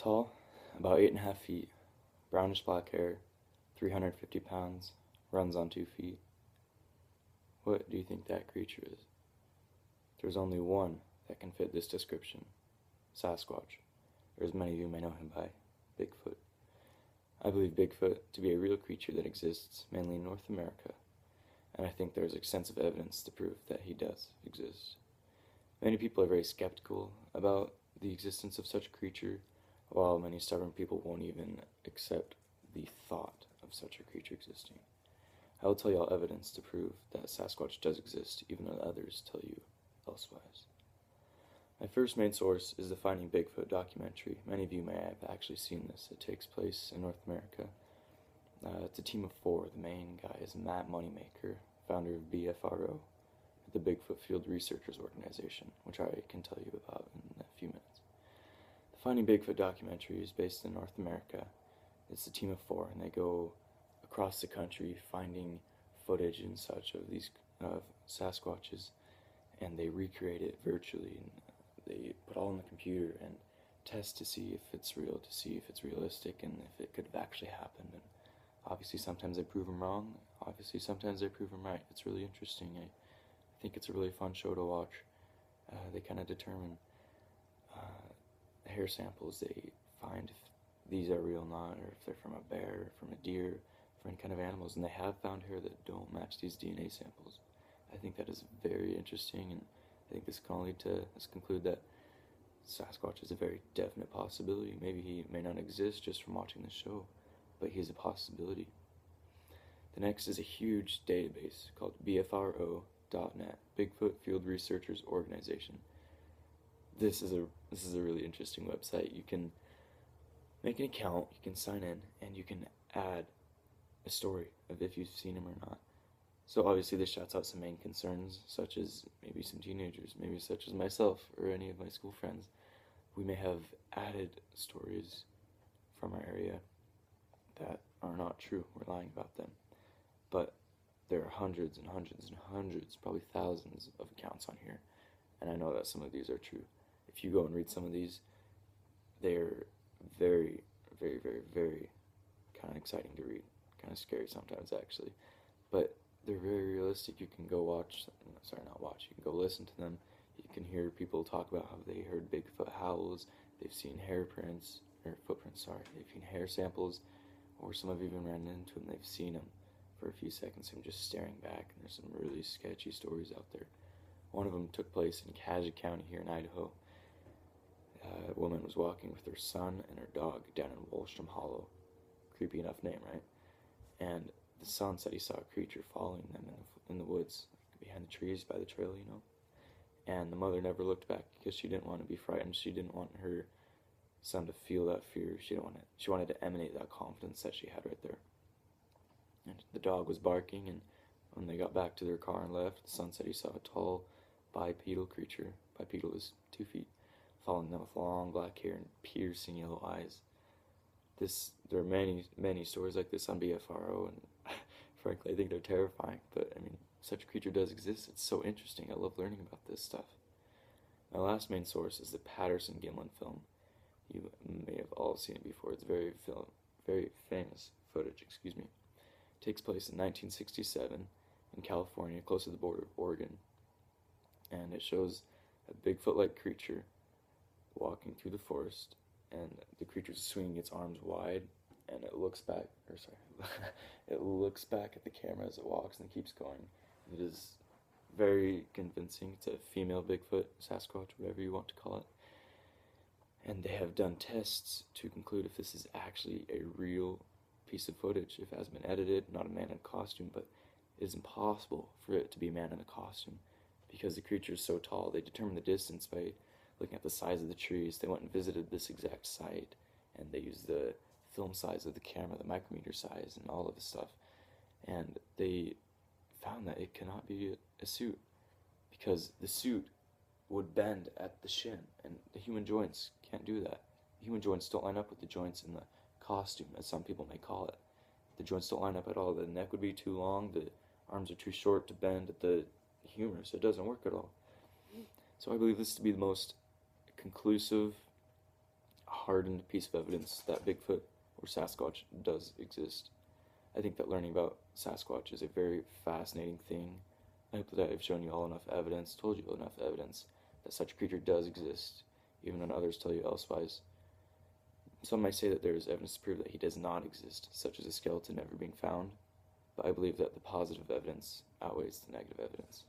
Tall, about 8.5 feet, brownish black hair, 350 pounds, runs on 2 feet. What do you think that creature is? There's only one that can fit this description: Sasquatch, or as many of you may know him by, Bigfoot. I believe Bigfoot to be a real creature that exists mainly in North America, and I think there is extensive evidence to prove that he does exist. Many people are very skeptical about the existence of such a creature, while many stubborn people won't even accept the thought of such a creature existing. I will tell you all evidence to prove that Sasquatch does exist, even though others tell you elsewise. My first main source is the Finding Bigfoot documentary. Many of you may have actually seen this. It takes place in North America. It's a team of 4. The main guy is Matt Moneymaker, founder of BFRO, the Bigfoot Field Researchers Organization, which I can tell you about in a few minutes. The Finding Bigfoot documentary is based in North America. It's a team of 4, and they go across the country finding footage and such of these Sasquatches, and they recreate it virtually, and they put all in the computer and test to see if it's real, to see if it's realistic, and if it could have actually happened. And obviously sometimes they prove them wrong, obviously sometimes they prove them right. It's really interesting. I think it's a really fun show to watch. They kind of determine hair samples. They find if these are real or not, or if they're from a bear, from a deer, from any kind of animals, and they have found hair that don't match these DNA samples. I think that is very interesting, and I think this can only lead to us conclude that Sasquatch is a very definite possibility. Maybe he may not exist just from watching the show, but he is a possibility. The next is a huge database called BFRO.net, Bigfoot Field Researchers Organization. This is a really interesting website. You can make an account, you can sign in, and you can add a story of if you've seen him or not. So obviously this shouts out some main concerns, such as maybe some teenagers, maybe such as myself or any of my school friends. We may have added stories from our area that are not true. We're lying about them. But there are hundreds and hundreds and hundreds, probably thousands of accounts on here, and I know that some of these are true. If you go and read some of these, they're very, very, very, very kind of exciting to read. Kind of scary sometimes, actually. But they're very realistic. You can go you can go listen to them. You can hear people talk about how they heard Bigfoot howls, they've seen footprints, they've seen hair samples, or some have even ran into them, they've seen them for a few seconds, him just staring back, and there's some really sketchy stories out there. One of them took place in Cassia County here in Idaho. A woman was walking with her son and her dog down in Wolstrom Hollow. Creepy enough name, right? And the son said he saw a creature following them in the woods, behind the trees by the trail, And the mother never looked back because she didn't want to be frightened. She didn't want her son to feel that fear. She wanted to emanate that confidence that she had right there. And the dog was barking, and when they got back to their car and left, the son said he saw a tall bipedal creature. Bipedal is 2 feet, following them with long black hair and piercing yellow eyes. There are many, many stories like this on BFRO, and frankly, I think they're terrifying. But, such a creature does exist. It's so interesting. I love learning about this stuff. My last main source is the Patterson-Gimlin film. You may have all seen it before. It's very famous footage, It takes place in 1967 in California, close to the border of Oregon. And it shows a Bigfoot-like creature walking through the forest, and the creature's swinging its arms wide, and it looks back at the camera as it walks and keeps going. It is very convincing. It's a female Bigfoot, Sasquatch, whatever you want to call it. And they have done tests to conclude if this is actually a real piece of footage, if it has been edited, not a man in a costume, but it is impossible for it to be a man in a costume because the creature is so tall. They determined the distance by looking at the size of the trees. They went and visited this exact site, and they used the film size of the camera, the micrometer size, and all of this stuff. And they found that it cannot be a suit because the suit would bend at the shin, and the human joints can't do that. The human joints don't line up with the joints in the costume, as some people may call it. The joints don't line up at all. The neck would be too long, the arms are too short to bend at the humerus, so it doesn't work at all. So I believe this to be the most conclusive, hardened piece of evidence that Bigfoot or Sasquatch does exist. I think that learning about Sasquatch is a very fascinating thing. I hope that I've shown you all enough evidence, told you enough evidence, that such a creature does exist, even when others tell you elsewise. Some might say that there is evidence to prove that he does not exist, such as a skeleton never being found, but I believe that the positive evidence outweighs the negative evidence.